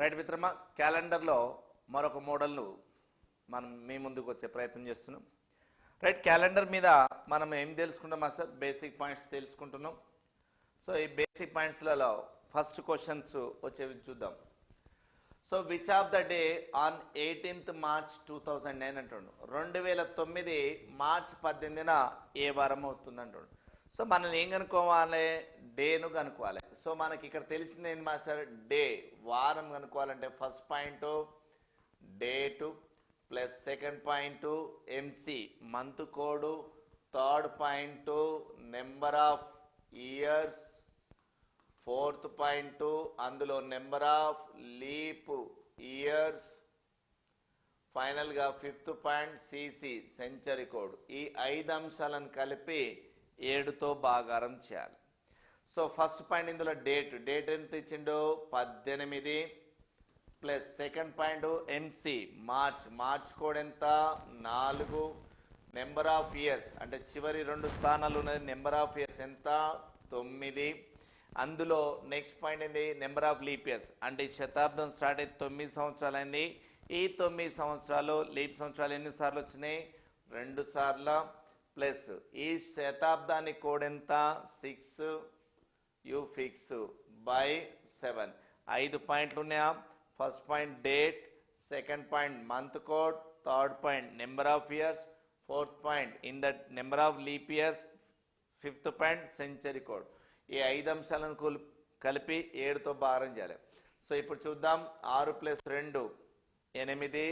Right మిత్రమా, క్యాలెండర్లో మరొక మోడల్ను మనం మీ ముందుకు వచ్చే ప్రయత్నం చేస్తున్నాం. రైట్, క్యాలెండర్ మీద మనం ఏం తెలుసుకుంటాం మాస్టర్? బేసిక్ పాయింట్స్ తెలుసుకుంటున్నాం. సో ఈ బేసిక్ పాయింట్స్లలో ఫస్ట్ క్వశ్చన్స్ వచ్చేవి చూద్దాం. So which of the day on 18th March 2009 అంటుండు. 2009 మార్చ్ 18న ఏ వారం అవుతుంది అంటుండు. సో మనం ఏం కనుక్కోవాలి? డేను కనుక్కోవాలి. సో మనకి ఇక్కడ తెలిసింది ఏంటి మాస్టర్? డే, వారం కనుక్కోవాలంటే first point date plus second point MC month code, third point number of years, fourth point అందులో నెంబర్ ఆఫ్ లీప్ ఇయర్స్, ఫైనల్గా fifth point CC century code. ఈ 5 అంశాలను కలిపి 7తో భాగారం చేయాలి. సో ఫస్ట్ పాయింట్ ఇందులో డేట్ ఎంత ఇచ్చిండు? 18 plus second point MC March code ఎంత? 4. నెంబర్ ఆఫ్ ఇయర్స్ అంటే చివరి 2 స్థానాలు ఉన్నది. నెంబర్ ఆఫ్ ఇయర్స్ ఎంత? 9. అందులో నెక్స్ట్ పాయింట్ ఏంది? నెంబర్ ఆఫ్ లీప్ ఇయర్స్ అంటే శతాబ్దం స్టార్ట్ అయితే 9 సంవత్సరాలు అయింది. ఈ 9 సంవత్సరాలు లీప్ సంవత్సరాలు ఎన్నిసార్లు వచ్చినాయి? 2 సార్లు. ప్లస్ ఈ శతాబ్దానికి కోడ్ ఎంత? 6 యూ ఫిక్స్ బై 7. 5 పాయింట్లు ఉన్నాయా? First point date, second point month code, third point number of years, fourth point in that number of leap years, fifth point century code. ఈ 5 అంశాలను కలిపి 7తో భాగం చేయాలి. సో ఇప్పుడు చూద్దాం. 6 + 2 8,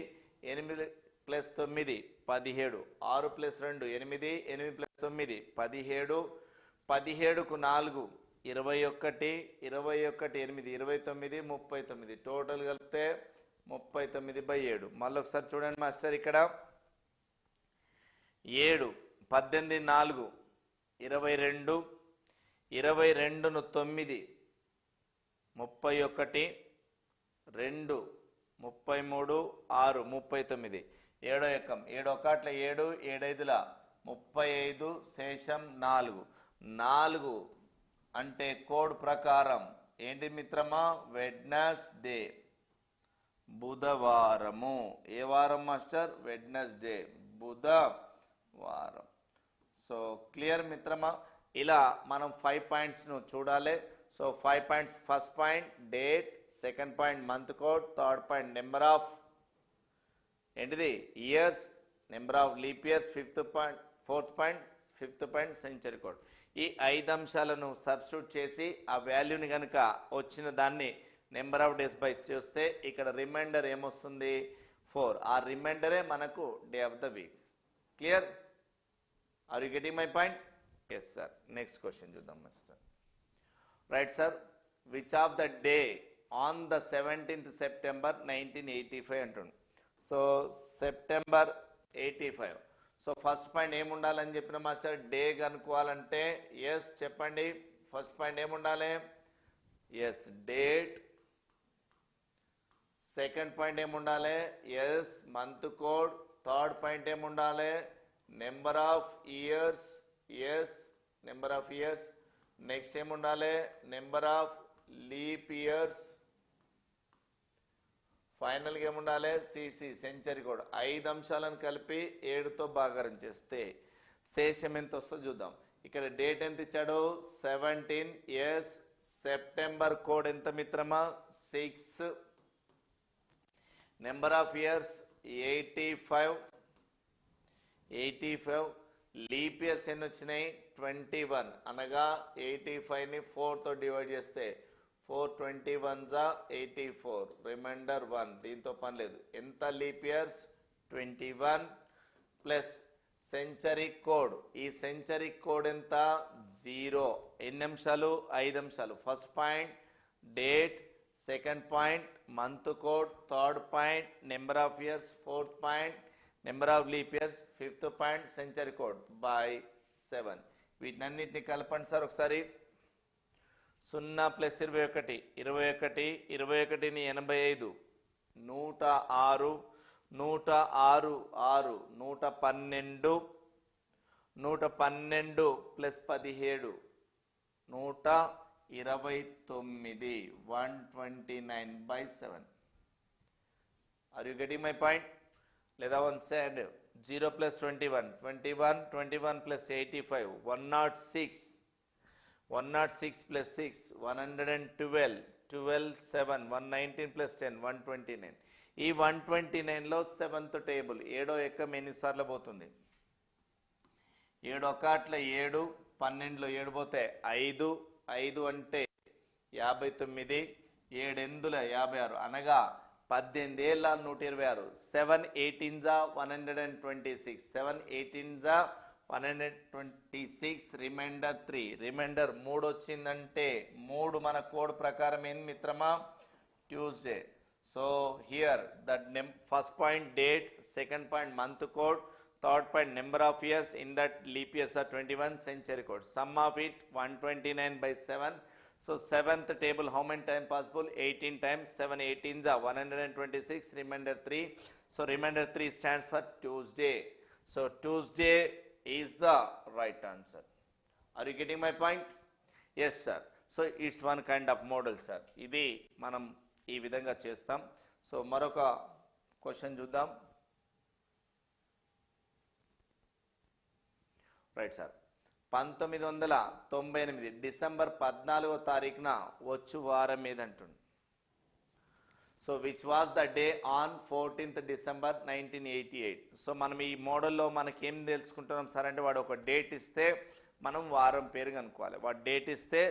8 + 9 17. 6 + 2 8, 8 + 9 17. 17కు 4 21, 21 8 29, 39. టోటల్ కలిపితే 39/7. మళ్ళీ ఒకసారి చూడండి మాస్టర్, ఇక్కడ 7 18 4 22, 22ను 9 31, 2 33, 6 39. 7వ ఎక్కం 7 1 7, 7 5 35, శేషం 4 అంటే కోడ్ ప్రకారం ఏంటి మిత్రమా? వెడ్నెస్డే, బుధవారము. ఏ వారం మాస్టర్? వెడ్నెస్డే, బుధవారం. సో క్లియర్ మిత్రమా? ఇలా మనం 5 పాయింట్స్ను చూడాలి. So 5 points. First point date, second point month code, third point number of ఏంటిది years, number of leap years, fourth point fifth point century code. ఈ 5 అంశాలను సబ్స్టిట్యూట్ చేసి ఆ వాల్యూని కనుక వచ్చిన దాన్ని నెంబర్ ఆఫ్ డేస్ బై చేస్తే ఇక్కడ రిమైండర్ ఏమొస్తుంది? 4. ఆ రిమైండరే మనకు day of the week. Clear? Are you getting my point? Yes sir. Next question చూద్దాం master. Right sir, which of the day on the 17th September 1985 అంటుండు. సో సెప్టెంబర్ 85. సో ఫస్ట్ పాయింట్ ఏముండాలని చెప్పిన మాస్టర్? డే కనుక్కోవాలంటే yes చెప్పండి. First point ఏముండాలి? Yes date. Second point ఏముండాలి? Yes month code. Third point ఏముండాలి? Number of years. Yes number of years. Next ఏముండాలి? Number of leap years. ఫైనల్గా ఏముండాలి? CC century code. 5 అంశాలను కలిపి 7తో భాగారం చేస్తే శేషం ఎంత వస్తుందో చూద్దాం. ఇక్కడ డేట్ ఎంత ఇచ్చాడు? 17. ఎస్ సెప్టెంబర్ కోడ్ ఎంత మిత్రమా? 6. Number of years 85. Leap years ఎన్ని వచ్చినాయి? 21. అనగా 85ని 4తో డివైడ్ చేస్తే 4 21s 84. రిమైండర్ 1. దీంతో పని లేదు. ఎంత leap years? 21 plus century code. ఈ సెంచరీ కోడ్ ఎంత? 0. ఎన్ని అంశాలు? 5 అంశాలు. First point date, second point month code, third point number of years, fourth point number of leap years, fifth point century code by 7. వీటినన్నింటినీ కలపండి సార్ ఒకసారి. 0 + 21 21, 21ని 85, 106, 106 6, 112, 112 + 17, 129, 129/7. Are you getting my point? Let us say 0 plus 21, 21 plus 85, 106, 106 plus 6, 112, 12, 7, 119 plus 10, 129. ఈ 129లో seventh table ఏడో ఎక్కం ఎన్నిసార్లు పోతుంది? 7 ఒకట్ల 7, 12లో 7 పోతే 5, 5 అంటే 59, 7 ఎందుల 56 అనగా 18 ఏళ్ళ 126. 7 18 జా 126, 7 18 జా 126, రిమైండర్ 3, రిమైండర్ 3 వచ్చిందంటే 3 మన కోడ్ ప్రకారం ఏంది మిత్రమా? Tuesday. So here that first point date, second point month code, third point number of years in that leap years are 21, century code. Sum of it 129 by 7. So seventh table how many times possible? 18 times. 7 18s are 126, remainder 3. So remainder 3 stands for Tuesday. So Tuesday is the right answer. Are you getting my point? Yes sir. So it's one kind of model sir. ఇది మనం ఈ విధంగా చేస్తాం. So మరొక question చూద్దాం. Right sir. 1998 December 14వ తారీఖున వచ్చు వారం మీద అంటుంది. So which was the day on 14th December 1988. So మనం ఈ మోడల్లో మనకి ఏం తెలుసుకుంటున్నాం సార్ అంటే వాడు ఒక డేట్ ఇస్తే మనం వారం పేరు కనుక్కోవాలి. వాడు డేట్ ఇస్తే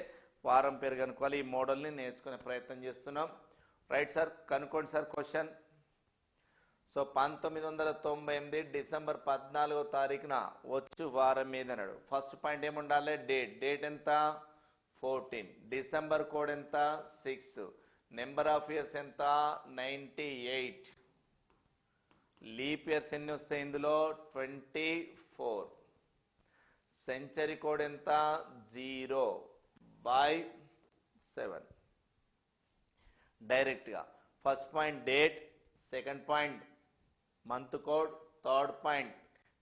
వారం పేరు కనుక్కోవాలి. ఈ మోడల్ని నేర్చుకునే ప్రయత్నం చేస్తున్నాం. రైట్ సార్, కనుక్కోండి సార్ క్వశ్చన్. సో 1998 డిసెంబర్ 14వ తారీఖున వచ్చు వారం మీద అన్నాడు. ఫస్ట్ పాయింట్ ఏముండాలి? డేట్. డేట్ ఎంత? 14. డిసెంబర్ కోడ్ ఎంత? 6. నెంబర్ ఆఫ్ ఇయర్స్ ఎంత? 98. లీప్ ఇయర్స్ ఎన్ని వస్తాయి ఇందులో? 24. సెంచరీ కోడ్ ఎంత? 0/7. డైరెక్ట్గా first point date, second point month code, third point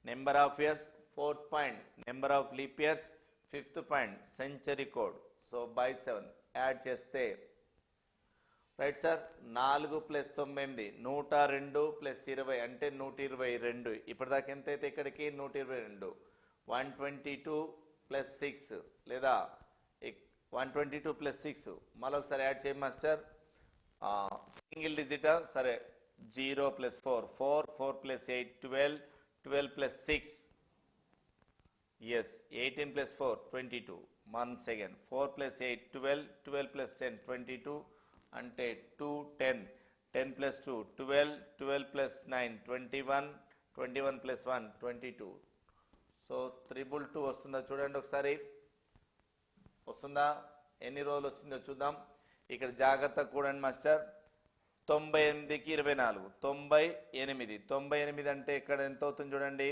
number of years, fourth point number of leap years, fifth point century code. So by 7 add చేస్తే right sir 4 + 9 102 + 20 అంటే 122. ఇప్పటిదాకా ఎంత అయితే ఇక్కడికి 122. 122 + 6 లేదా 122 + 6 మరొకసారి యాడ్ చేయ మాస్టర్. సింగిల్ డిజిటా? సరే 0 + 4, 4 + 8 12, 12 + 6 yes 18 + 4 22. Once again 4 + 8 12, 12 + 10 22 అంటే 2 10, 10 + 2 12, 12 + 9 21, 21 + 1 22. సో 222 వస్తుందా చూడండి ఒకసారి. వస్తుందా? ఎన్ని రోజులు వచ్చిందో చూద్దాం. ఇక్కడ జాగ్రత్తగా కూడండి మాస్టర్. 98కి 24, 98. 98 అంటే ఇక్కడ ఎంత అవుతుంది చూడండి.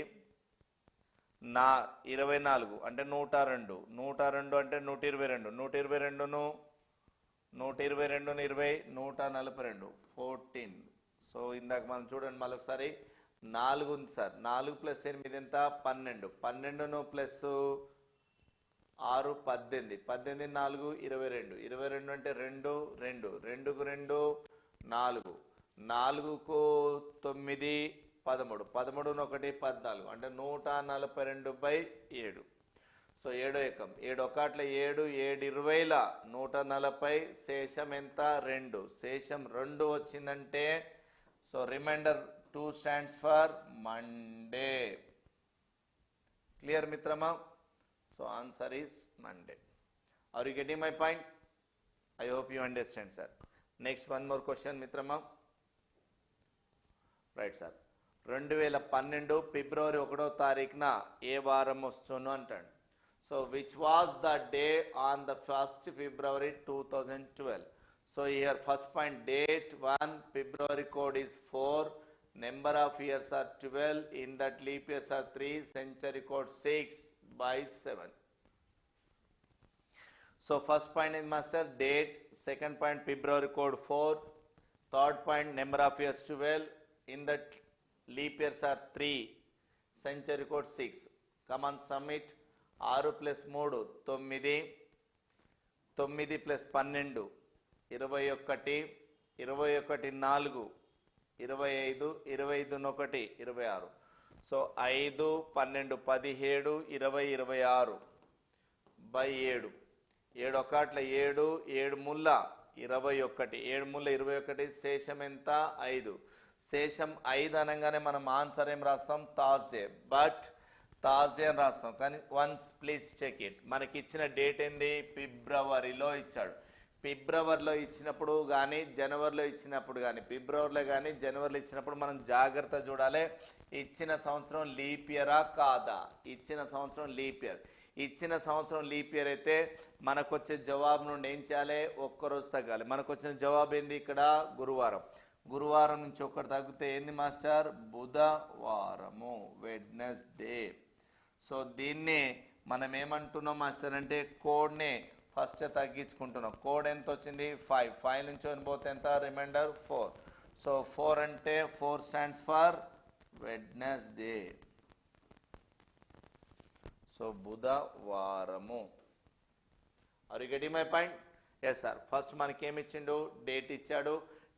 24 అంటే 102, 102 అంటే 122, 122ను 20, 142, 14. సో ఇందాక మనం చూడండి మళ్ళీ ఒకసారి 4 ఉంది సార్. 4 + 8 ఎంత? 12. 12ను + 6 18, 18 4 22, 22 అంటే 2 2, 2కు 2 4, 4కు 9 13, 13ను 1 14 అంటే 142/7. సో 7 ఎకం 7 ఒకట్ల 7, 7 20ల 140. శేషం ఎంత? 2. శేషం 2 వచ్చిందంటే so reminder 2 stands for Monday. Clear మిత్రమా? So answer is Monday. Are you getting my point? I hope you understand sir. Next one more question మిత్రమా. Right sir. 2012 ఫిబ్రవరి 1వ తారీఖున ఏ వారం వస్తును అంటాడు. So which was the day on the 1st February 2012. So here first point date 1, February code is 4, number of years are 12, in that leap years or 3, century code 6/7. So first point is master date, second point February code 4, third point number of years 12, in that leap years are 3, century code 6. Come on submit. 6 + 3 9, 9 + 12 21, 21 4 25, 25 26. So 5, 12, 17, 20, 26 by 7. 7 ఒకట్ల 7, 7 ముళ్ళ 21, 7 ముళ్ళ 21. శేషం ఎంత? 5. శేషం 5 అనగానే మనం answer ఏం రాస్తాం? థర్స్డే. బట్ థర్స్డే అని రాస్తాం, కానీ వన్స్ ప్లీజ్ చెక్ ఇట్. మనకి ఇచ్చిన డేట్ ఏంది? ఫిబ్రవరిలో ఇచ్చాడు. ఫిబ్రవరిలో ఇచ్చినప్పుడు కానీ జనవరిలో ఇచ్చినప్పుడు కానీ, ఫిబ్రవరిలో కానీ జనవరిలో ఇచ్చినప్పుడు మనం జాగ్రత్త చూడాలి. ఇచ్చిన సంవత్సరం లీప్ ఇయరా కాదా? ఇచ్చిన సంవత్సరం లీప్ ఇయర్. ఇచ్చిన సంవత్సరం లీప్ ఇయర్ అయితే మనకు వచ్చే జవాబు నుండి ఏం చేయాలి? ఒక్కరోజు తగ్గాలి. మనకు వచ్చిన జవాబు ఏంది? ఇక్కడ గురువారం. గురువారం నుంచి ఒక్కటి తగ్గితే ఏంది మాస్టర్? బుధవారము, వెడ్నెస్డే. సో దీన్ని మనం ఏమంటున్నాం మాస్టర్ అంటే కోడ్ని ఫస్ట్ తగ్గించుకుంటున్నాం. కోడ్ ఎంత వచ్చింది? 5. 5 నుంచి పోతే ఎంత? రిమైండర్ 4. సో 4 అంటే 4 స్టాండ్స్ ఫర్ వెడ్నెస్డే. సో బుధవారము. Are you getting my point? Yes sir. First మనకి ఏమి ఇచ్చిండు? డేట్ ఇచ్చాడు.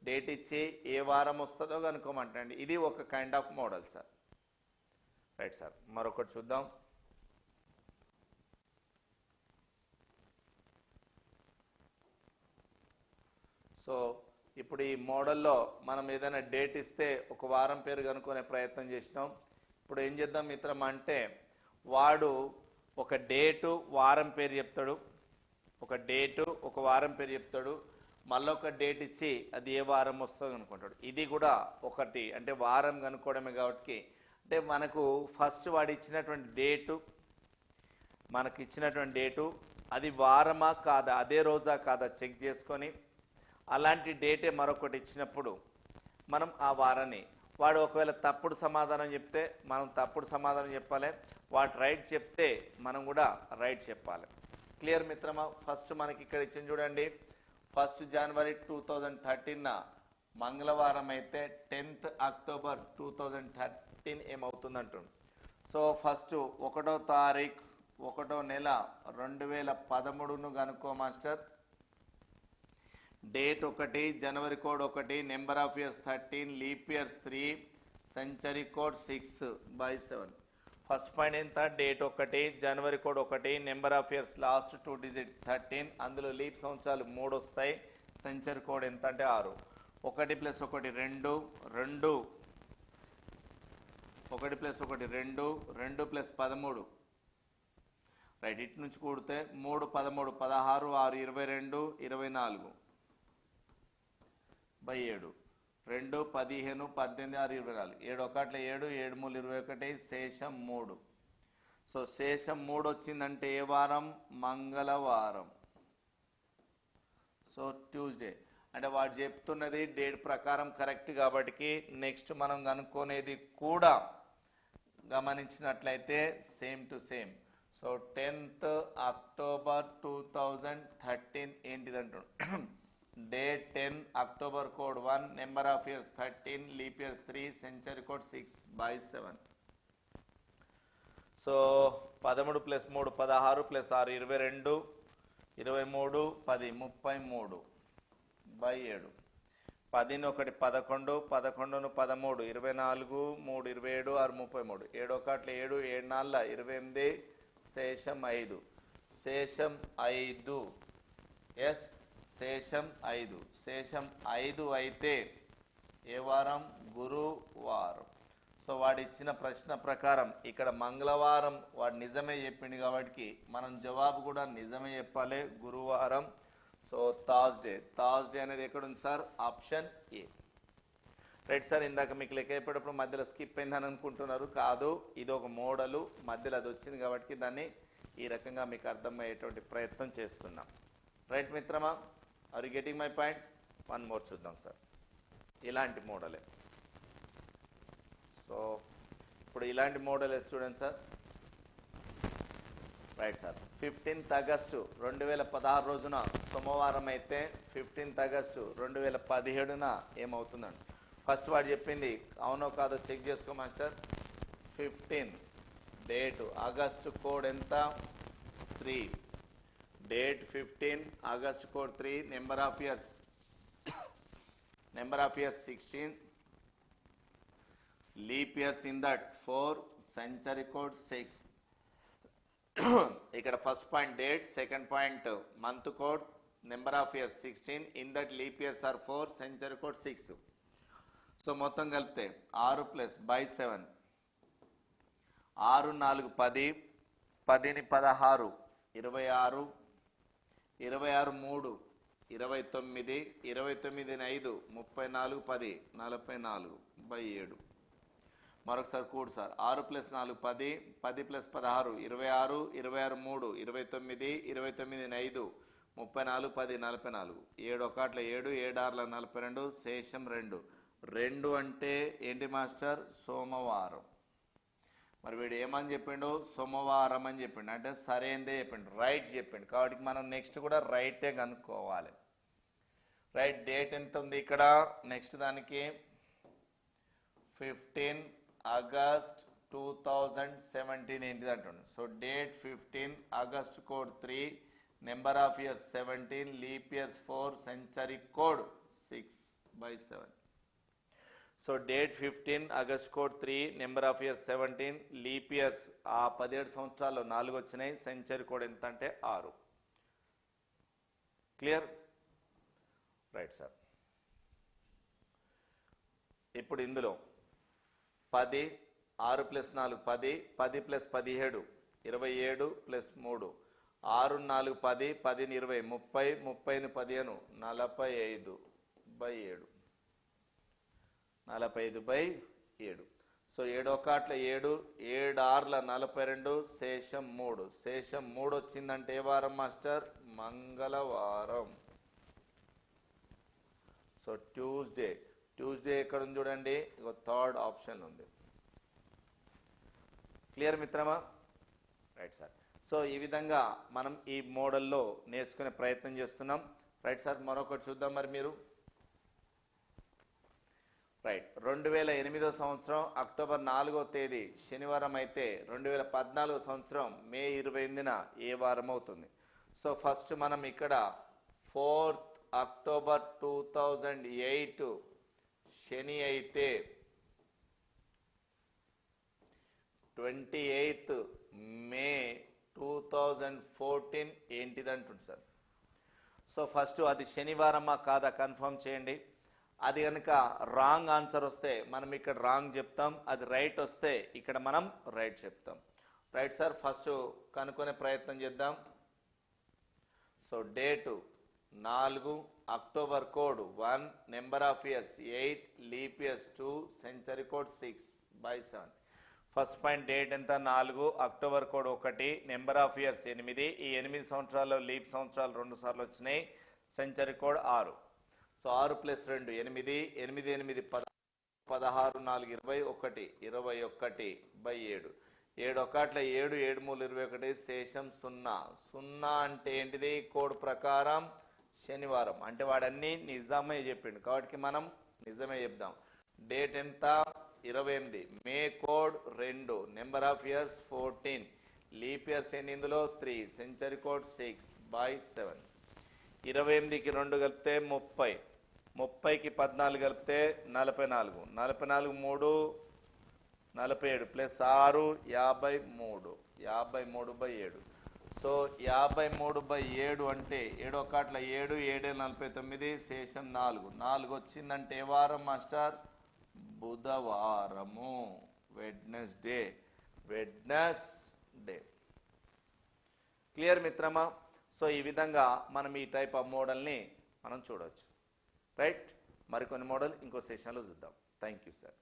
డేట్ ఇచ్చి ఏ వారం వస్తుందో కనుక్కోమంటండి. ఇది ఒక kind of model sir. Right sir. మరొకటి చూద్దాం. సో ఇప్పుడు ఈ మోడల్లో మనం ఏదైనా డేట్ ఇస్తే ఒక వారం పేరు కనుక్కునే ప్రయత్నం చేసినాం. ఇప్పుడు ఏం చేద్దాం మిత్రం అంటే, వాడు ఒక డేటు వారం పేరు చెప్తాడు, ఒక డేటు ఒక వారం పేరు చెప్తాడు, మళ్ళీ ఒక డేట్ ఇచ్చి అది ఏ వారం వస్తుందో కనుక్కుంటాడు. ఇది కూడా ఒకటి, అంటే వారం కనుక్కోవడమే కాబట్టి, అంటే మనకు ఫస్ట్ వాడు ఇచ్చినటువంటి డేటు, మనకి ఇచ్చినటువంటి డేటు అది వారమా కాదా, అదే రోజా కాదా చెక్ చేసుకొని, అలాంటి డేటే మరొకటి ఇచ్చినప్పుడు మనం ఆ వారాన్ని, వాడు ఒకవేళ తప్పుడు సమాధానం చెప్తే మనం తప్పుడు సమాధానం చెప్పాలి, వాడు రైట్ చెప్తే మనం కూడా రైట్ చెప్పాలి. క్లియర్ మిత్రమా? ఫస్ట్ మనకి ఇక్కడ ఇచ్చింది చూడండి. 1 జనవరి 2013 మంగళవారం అయితే 10th అక్టోబర్ 2013 ఏమవుతుంది అంటుంది. సో ఫస్ట్ 1వ తారీఖు 1వ నెల 2013ను కనుక్కో master. Date 1, January code 1, number of years 13, leap years 3, century code 6/7. First point ఎంత? Date 1, January code 1, number of years last 2 digit 13, అందులో లీప్ సంవత్సరాలు 3 వస్తాయి, సెంచరీ కోడ్ ఎంత అంటే 6. 1 + 1 2, 2 1 + 1 2, 2 + 13. రైట్, ఇటు నుంచి కూడితే 3 13 16 6 22 24 /7, 2 15 18 6 24, 7 1 7, 7 3 21, శేషం 3. సో శేషం 3 వచ్చిందంటే ఏ వారం? మంగళవారం. So Tuesday. అంటే వాడు చెప్తున్నది డేట్ ప్రకారం కరెక్ట్ కాబట్టి నెక్స్ట్ మనం కనుక్కునేది కూడా గమనించినట్లయితే same to same. So 10th October 2013 ఏంటిదంటాడు? Date 10, October code 1, number of years 13, leap years 3, century code 6/7. So 13 + 3 16 + 6 22, 23 10 33/7. 10 1 11, 11 13 24, 3 27 6 33, 7 1 7, 7 4 28, శేషం 5. శేషం 5. ఎస్, శేషం 5. శేషం 5 అయితే ఏ వారం? గురువారం. సో వాడు ఇచ్చిన ప్రశ్న ప్రకారం ఇక్కడ మంగళవారం వాడు నిజమే చెప్పింది కాబట్టి మనం జవాబు కూడా నిజమే చెప్పాలి, గురువారం. సో థర్స్డే అనేది ఎక్కడుంది sir? Option A. Right sir. ఇందాక మీకు లెక్క చెప్పేటప్పుడు మధ్యలో స్కిప్ అయిందని అనుకుంటున్నారు, కాదు, ఇది ఒక మోడలు, మధ్యలో అది వచ్చింది కాబట్టి దాన్ని ఈ రకంగా మీకు అర్థమయ్యేటువంటి ప్రయత్నం చేస్తున్నాం. రైట్ మిత్రమా? Are you getting my point? One more చూద్దాం సార్. ఇలాంటి మోడలే. సో ఇప్పుడు ఇలాంటి model student sir. Right sir. 15th August 2016 రోజున సోమవారం అయితే 15th ఆగస్టు 2017న ఏమవుతుందండి? ఫస్ట్ వాడు చెప్పింది అవునో కాదో చెక్ చేసుకో మాస్టర్. 15 డేటు, ఆగస్టు కోడ్ ఎంత? 3. Date 15, August code 3, number of years 16, leap years in that 4, century code 6. ఇక్కడ first point date, second point month code, number of years 16. In that leap years or 4, century code 6. So మొత్తం కలిపితే 6 plus by 7, 6 4 10, 10 16 26, 26 3 29, 29 5 34, 10 44 by 7. మరొకసారి కూడు sir. 6 plus 4 10, 10 plus 16 26, 26 3 29, 29 5 34, 10 44. 7 1 7, 7 6 42, శేషం 2. 2 అంటే ఏంటి master? సోమవారం. మరి వీడు ఏమని చెప్పిండు? సోమవారం అని చెప్పిండు. అంటే సరైనదే చెప్పిండు, రైట్ చెప్పిండు. కాబట్టి మనం నెక్స్ట్ కూడా రైటే కనుక్కోవాలి. రైట్. డేట్ ఎంత ఉంది ఇక్కడ? నెక్స్ట్ దానికి 15 ఆగస్ట్ 2017 ఏంటిది అంటుండు. So date 15, August code 3, number of years 17, leap years 4, century code 6/7. So date 15, August code 3, number of years 17, leap years ఆ 17 సంవత్సరాల్లో 4 వచ్చినాయి. సెంచరీ కోడ్ ఎంత అంటే 6. క్లియర్? Right sir. ఇప్పుడు ఇందులో 10, 6 ప్లస్ 4 10, 10 ప్లస్ 17 27 ప్లస్ 3, 6 4 10, 10 20 30, 30 15 45/7, 45/7. సో 7 1 7, 7 6 42, శేషం 3. శేషం 3 వచ్చిందంటే ఏ వారం మాస్టర్? మంగళవారం. So Tuesday. ట్యూస్డే ఎక్కడ ఉంది చూడండి, ఇగో థర్డ్ ఆప్షన్ ఉంది. క్లియర్ మిత్రమా? Right sir. సో ఈ విధంగా మనం ఈ మోడల్లో నేర్చుకునే ప్రయత్నం చేస్తున్నాం. Right sir. మరొకటి చూద్దాం. మరి మీరు రైట్ 2008 సంవత్సరం అక్టోబర్ 4వ తేదీ శనివారం అయితే 2014 సంవత్సరం మే 28న ఏ వారం అవుతుంది? సో ఫస్ట్ మనం ఇక్కడ 4th అక్టోబర్ 2008 శని అయితే 28th మే 2014 ఏంటిది అంటుంది సార్. సో ఫస్ట్ అది శనివారమా కాదా కన్ఫర్మ్ చేయండి. అది కనుక రాంగ్ ఆన్సర్ వస్తే మనం ఇక్కడ రాంగ్ చెప్తాం, అది రైట్ వస్తే ఇక్కడ మనం రైట్ చెప్తాం. Right sir. ఫస్ట్ కనుక్కునే ప్రయత్నం చేద్దాం. So date 4, October code 1, number of years 8, leap years 2, century code 6/7. First point date ఎంత? 4, October code 1, number of years 8. ఈ 8 సంవత్సరాల్లో లీప్ సంవత్సరాలు 2 సార్లు వచ్చినాయి. Century code 6. So 6 plus 2 8, 8 8 16 4 21, 21/7. 7 1 7, 7 3 21, శేషం 0. 0 అంటే ఏంటిది? కోడ్ ప్రకారం శనివారం. అంటే వాడన్నీ నిజమే చెప్పిండు కాబట్టి మనం నిజమే చెప్దాం. డేట్ ఎంత? 28, May code 2, number of years 14, leap years ఎన్ని ఇందులో? 3, సెంచరీ కోడ్ 6/7. 28కి 2 కలిపితే 30, 30కి 14 కలిపితే 44, 44 3 47 ప్లస్ 6 53, 53/7. సో 53/7 అంటే 7 1 7, 7 49, శేషం 4. 4 వచ్చిందంటే ఏ వారం మాస్టర్? బుధవారము. వెడ్నెస్డే. క్లియర్ మిత్రమా? సో ఈ విధంగా మనం ఈ టైప్ ఆఫ్ మోడల్ని మనం చూడవచ్చు. రైట్. మరికొన్ని మోడల్ ఇంకో సెషన్లో చూద్దాం. Thank you sir.